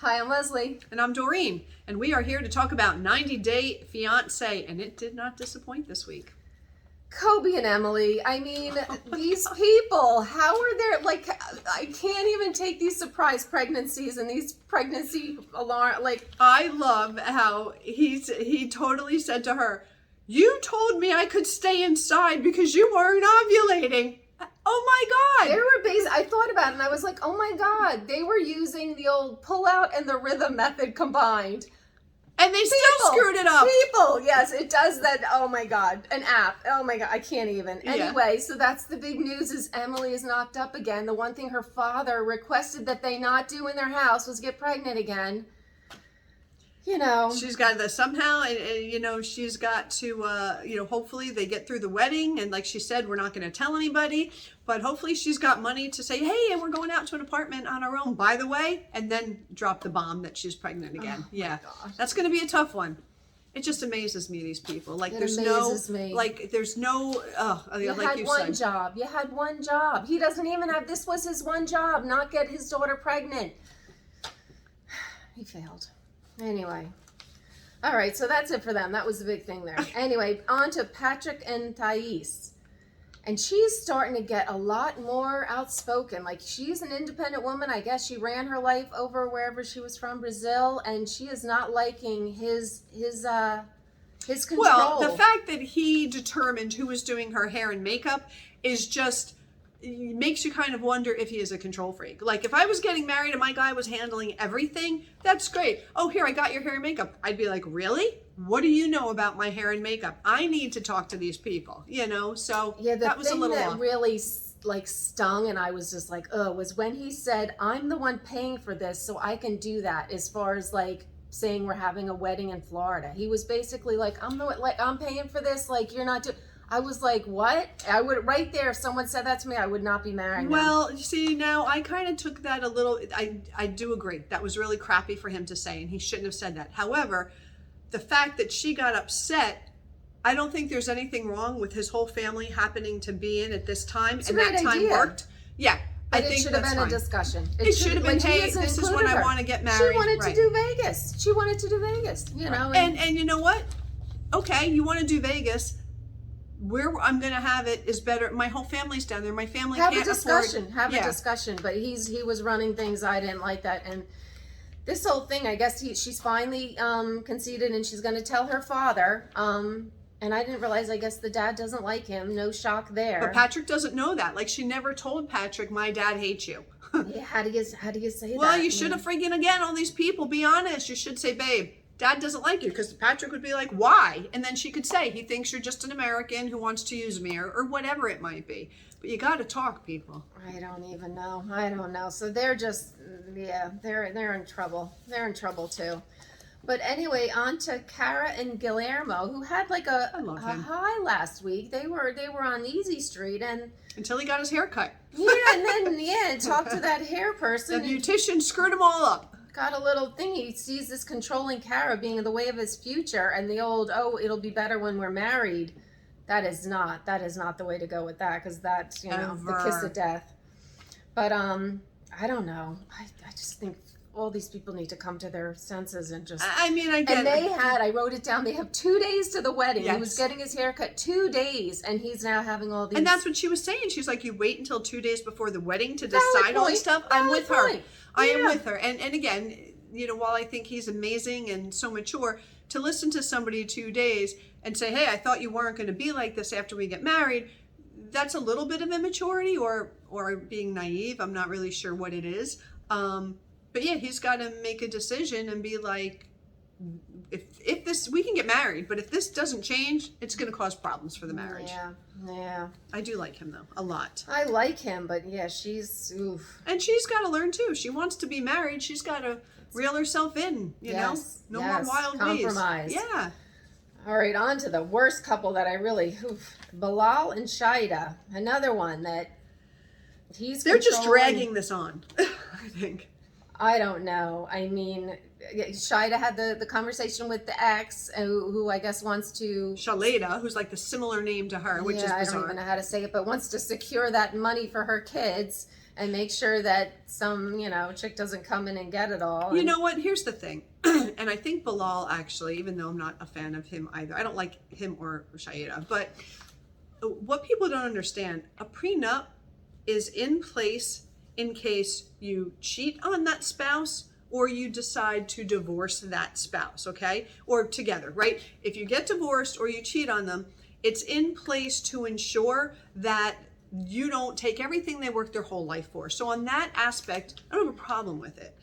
Hi, I'm Leslie. And I'm Doreen, and we are here to talk about 90 Day Fiancé, and it did not disappoint this week. Kobe and Emily, I mean, these people, how are they, like, I can't even take these surprise pregnancies and these pregnancy alarm, like. I love how he totally said to her, you told me I could stay inside because you weren't ovulating. Oh my God. They were I thought about it and I was like, oh my God, they were using the old pull out and the rhythm method combined. And they still screwed it up. People, yes, it does that. Oh my God, an app. Oh my God, I can't even. Anyway, so that's the big news is Emily is knocked up again. The one thing her father requested that they not do in their house was get pregnant again. You know. She's got to somehow, you know, she's got to, you know, hopefully they get through the wedding. And like she said, we're not going to tell anybody. But hopefully she's got money to say, hey, and we're going out to an apartment on our own, by the way. And then drop the bomb that she's pregnant again. Oh, yeah. That's going to be a tough one. It just amazes me, these people. Like, there's no, like, there's no, you like had you one said. job. You had one job. He doesn't even have, this was his one job, not get his daughter pregnant. He failed. Anyway. All right, so that's it for them. That was the big thing there. Anyway, on to Patrick and Thais. And she's starting to get a lot more outspoken. Like, she's an independent woman. I guess she ran her life over wherever she was from, Brazil, and she is not liking his control. Well, the fact that he determined who was doing her hair and makeup is just makes you kind of wonder if he is a control freak. Like, if I was getting married and my guy was handling everything, that's great. Oh, here, I got your hair and makeup. I'd be like, really? What do you know about my hair and makeup? I need to talk to these people, you know? So yeah, that was a little that really like stung and I was just like, was when he said, I'm the one paying for this, so I can do that, as far as like saying we're having a wedding in Florida. He was basically like, I'm paying for this, like you're not doing. I was like, what? I would, right there, if someone said that to me, I would not be marrying Well, you see, now I kind of took that a little, I do agree. That was really crappy for him to say, and he shouldn't have said that. However, the fact that she got upset, I don't think there's anything wrong with his whole family happening to be in at this time, and that time worked. Yeah. But it should have been a discussion. It should have been, hey, this is when I want to get married. She wanted to do Vegas. She wanted to do Vegas, you know. And you know what? Okay, you want to do Vegas. Where I'm going to have it is better. My whole family's down there. My family can't afford. Have a discussion. But he was running things. I didn't like that. And this whole thing, I guess she's finally conceded and she's going to tell her father. And I didn't realize, I guess the dad doesn't like him. No shock there. But Patrick doesn't know that. Like, she never told Patrick, my dad hates you. Yeah, how do you say that? Well, you should have freaking, again, all these people, be honest. You should say, babe, Dad doesn't like you, because Patrick would be like, why? And then she could say, he thinks you're just an American who wants to use me, or whatever it might be. But you got to talk, people. I don't even know. I don't know. So they're just, yeah, they're in trouble. They're in trouble too. But anyway, on to Cara and Guillermo, who had like a high last week. They were on Easy Street and until he got his hair cut. Yeah, and then talked to that hair person. The beautician screwed them all up. Got a little thing. He sees this controlling Cara being in the way of his future, and the old, it'll be better when we're married. That is not the way to go with that, because that's, the kiss of death. But I don't know. I just think all these people need to come to their senses and just. I mean, I get it. I wrote it down. They have 2 days to the wedding. Yes. He was getting his hair cut 2 days, and he's now having all these. And that's what she was saying. She's like, you wait until 2 days before the wedding to decide all this stuff. I'm with her. I am with her. And again, while I think he's amazing and so mature, to listen to somebody 2 days and say, hey, I thought you weren't going to be like this after we get married, that's a little bit of immaturity or being naive. I'm not really sure what it is. But yeah, he's got to make a decision and be like, if this, we can get married, but if this doesn't change, it's going to cause problems for the marriage. Yeah. I do like him though, a lot. I like him, but yeah, she's, oof. And she's got to learn too. She wants to be married. She's got to reel herself in, you know? No more wild compromise. Ways. Yeah. All right, on to the worst couple that I really, Bilal and Shaida. Another one that they're just dragging this on, I think. I don't know. I mean, Shaida had the conversation with the ex, who I guess wants to... Shaleda, who's like the similar name to her, which is bizarre. I don't even know how to say it, but wants to secure that money for her kids. and make sure that some, chick doesn't come in and get it all. You And know what? Here's the thing. And I think Bilal actually, even though I'm not a fan of him either, I don't like him or Shaida, but what people don't understand, a prenup is in place in case you cheat on that spouse or you decide to divorce that spouse, okay? Or together, right? If you get divorced or you cheat on them, it's in place to ensure that you don't take everything they worked their whole life for. So on that aspect, I don't have a problem with it.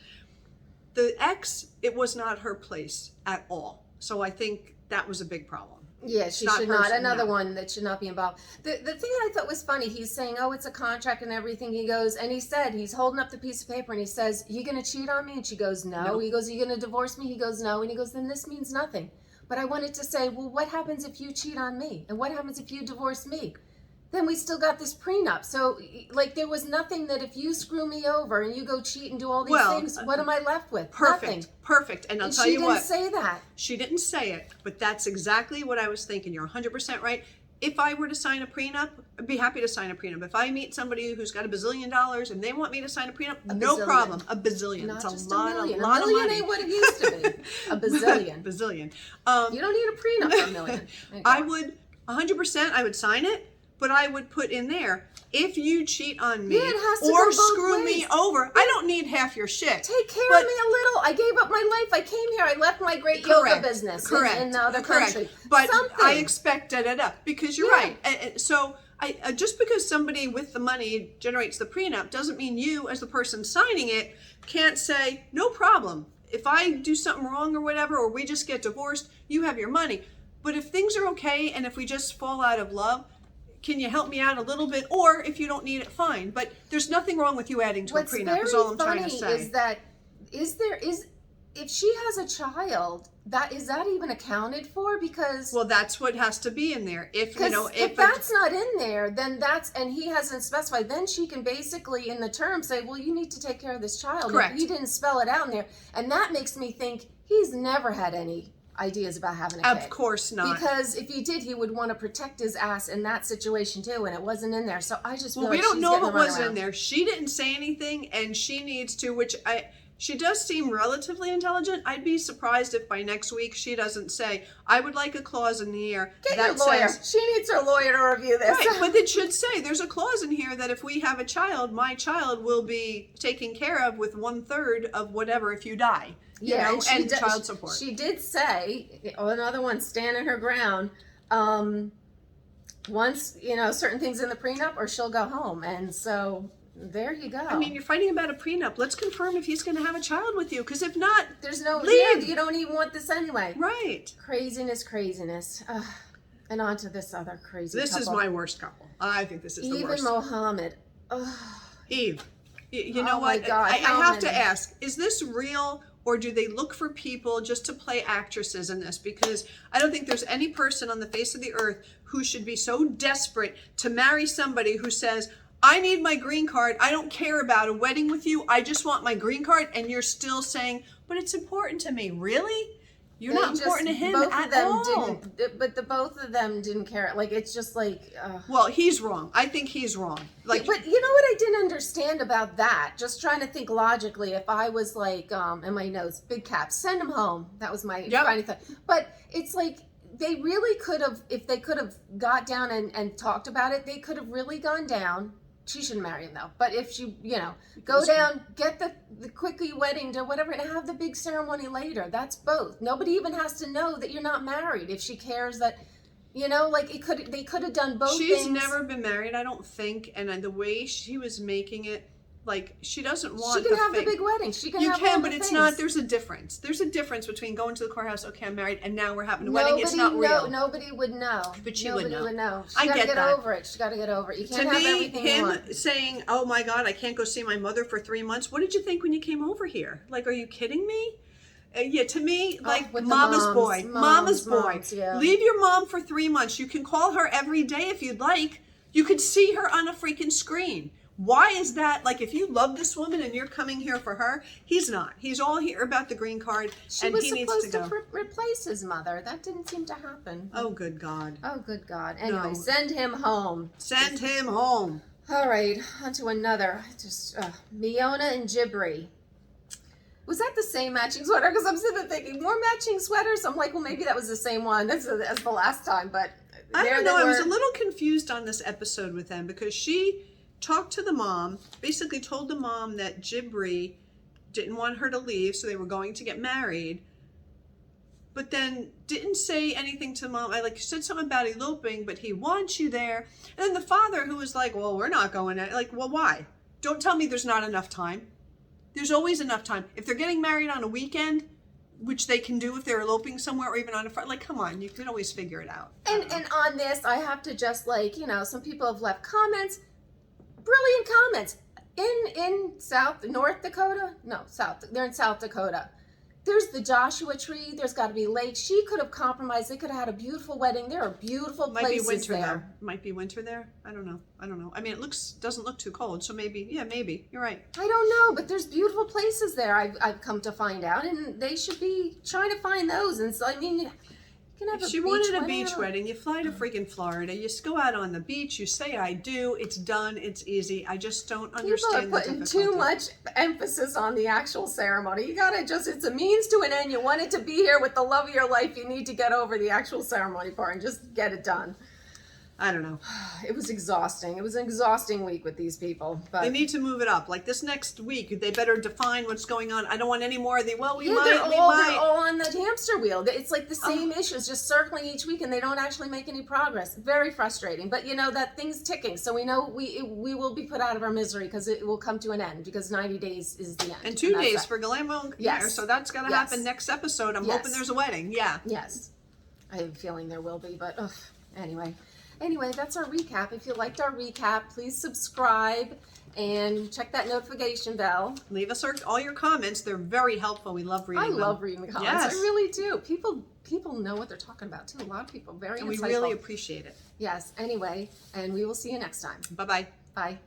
The ex, it was not her place at all. So I think that was a big problem. yeah, she Not should her- not. Another no. one that should not be involved. The thing I thought was funny, he's saying, oh, it's a contract and everything. He goes, and he said, he's holding up the piece of paper and he says, you going to cheat on me? And she goes, no. He goes, are you going to divorce me? He goes, no. And he goes, then this means nothing. But I wanted to say, well, what happens if you cheat on me? And what happens if you divorce me? Then we still got this prenup. So, like, there was nothing that if you screw me over and you go cheat and do all these things, what am I left with? Perfect, Nothing. perfect. And I'll tell you what. She didn't say that. She didn't say it, but that's exactly what I was thinking. You're 100% right. If I were to sign a prenup, I'd be happy to sign a prenup. If I meet somebody who's got $1 billion and they want me to sign a prenup, no problem. A bazillion. Not It's just a lot, a million. a lot A of million money. ain't what it used to be. A bazillion. Bazillion. You don't need a prenup for $1 million. I would 100%. I would sign it, but I would put in there, if you cheat on me Yeah, it has to or go both screw ways. me over, I don't need half your shit. Take care But- of me a little. I gave up my life. I came here. I left my great yoga business in the other country. But Something. I expect da-da-da, because you're Yeah. right. And so I just because somebody with the money generates the prenup doesn't mean you, as the person signing it, can't say, no problem. If I do something wrong or whatever, or we just get divorced, you have your money. But if things are okay and if we just fall out of love, can you help me out a little bit? Or if you don't need it, fine. But there's nothing wrong with you adding to What's a prenup, very is all I'm funny trying to say. is that if she has a child, is that even accounted for? Because Well, that's what has to be in there. If if that's not in there, then and he hasn't specified, then she can basically in the term say, well, you need to take care of this child. Correct. If he didn't spell it out in there, and that makes me think he's never had any ideas about having a kid. Of course not. Because if he did, he would want to protect his ass in that situation too, and it wasn't in there. So I just feel Well, like we don't she's know getting what the was in runaround. there. She didn't say anything, and she needs to, she does seem relatively intelligent. I'd be surprised if by next week she doesn't say, I would like a clause in here Get that your lawyer. says, She needs her lawyer to review this. right, but it should say, there's a clause in here that if we have a child, my child will be taken care of with 1/3 of whatever if you die. Yeah, and child support. She did say, another one standing her ground. Once certain things in the prenup, or she'll go home, and so there you go. I mean, you're fighting about a prenup. Let's confirm if he's going to have a child with you, because if not, there's no leave. you don't even want this anyway. Right. Craziness. Ugh. And on to this other crazy. This is couple. my worst couple. I think this is the Even worst. Mohammed. Ugh. Eve, you know Oh my what? God, I how have to many? ask, is this real, or do they look for people just to play actresses in this? Because I don't think there's any person on the face of the earth who should be so desperate to marry somebody who says, I need my green card. I don't care about a wedding with you. I just want my green card. And you're still saying, but it's important to me. Really? You're not important to him both at of them all. Didn't, but the both of them didn't care. Like, it's just like. Well, he's wrong. I think he's wrong. Like, but you know what I didn't understand about that? Just trying to think logically. If I was like, in my notes, big caps, send him home. That was my funny thought. But it's like they really could have, if they could have got down and talked about it, they could have really gone down. She shouldn't marry him though. But if she, go down, get the quickie wedding to whatever, and have the big ceremony later. That's both. Nobody even has to know that you're not married if she cares that, like they could have done both. She's things. never been married, I don't think, and the way she was making it, like, she doesn't want. She can have the big wedding. She can. You have can, all but the it's things. not. There's a difference. There's a difference between going to the courthouse. Okay, I'm married, and now we're having a wedding. It's not real. Nobody would know. But she nobody would know. Would know. She I gotta get get that. over it. She got to get over it. You To can't have me, everything you him want. saying, "Oh my God, I can't go see my mother for 3 months." What did you think when you came over here? Like, are you kidding me? Yeah, to me, like, with the mama's moms, boy. moms, Mama's boy. moms, yeah. Leave your mom for 3 months. You can call her every day if you'd like. You could see her on a freaking screen. Why is that? Like, if you love this woman and you're coming here for her, he's not. He's all here about the green card, She and was he needs to supposed go. to replace his mother. That didn't seem to happen. Oh, good God. Oh, good God. Anyway, No. send him home. Send him home. All right, on to another. Just Miona and Jibri. Was that the same matching sweater? Because I'm sitting there thinking, more matching sweaters? I'm like, well, maybe that was the same one as the last time, but I don't know. I was a little confused on this episode with them because she talked to the mom, basically told the mom that Jibri didn't want her to leave, so they were going to get married, but then didn't say anything to mom. I said something about eloping, but he wants you there. And then the father, who was like, well, we're not going to, like, well, why? Don't tell me there's not enough time. There's always enough time. If they're getting married on a weekend, which they can do if they're eloping somewhere, or even on a Friday, like, come on, you can always figure it out. And on this, I have to just some people have left comments, brilliant comments. In North Dakota? No, they're in South Dakota. There's the Joshua Tree. There's got to be lakes. She could have compromised. They could have had a beautiful wedding. There are beautiful places winter there. Might be winter there. I don't know. I mean, doesn't look too cold, so maybe. You're right. I don't know, but there's beautiful places there. I've come to find out, and they should be trying to find those. And so, I mean, you can have if she wanted a beach wedding, you fly to freaking Florida. You just go out on the beach. You say I do. It's done. It's easy. I just don't understand. People are putting too much emphasis on the actual ceremony. You gotta it's a means to an end. You want it to be here with the love of your life. You need to get over the actual ceremony part and just get it done. I don't know. It was exhausting. It was an exhausting week with these people. But they need to move it up. Like this next week, they better define what's going on. I don't want any more of the, well, we might. They're all on the hamster wheel. It's like the same issues, just circling each week, and they don't actually make any progress. Very frustrating. But that thing's ticking, so we know we will be put out of our misery because it will come to an end, because 90 days is the end. And 2 days for Guillermo. Yes. So that's got to happen next episode. I'm hoping there's a wedding. Yeah. Yes. I have a feeling there will be, but Anyway, that's our recap. If you liked our recap, please subscribe and check that notification bell. Leave us all your comments. They're very helpful. We love reading them. I love reading the comments. Yes. I really do. People know what they're talking about, too. A lot of people, very insightful. And we really appreciate it. Yes. Anyway, and we will see you next time. Bye-bye. Bye.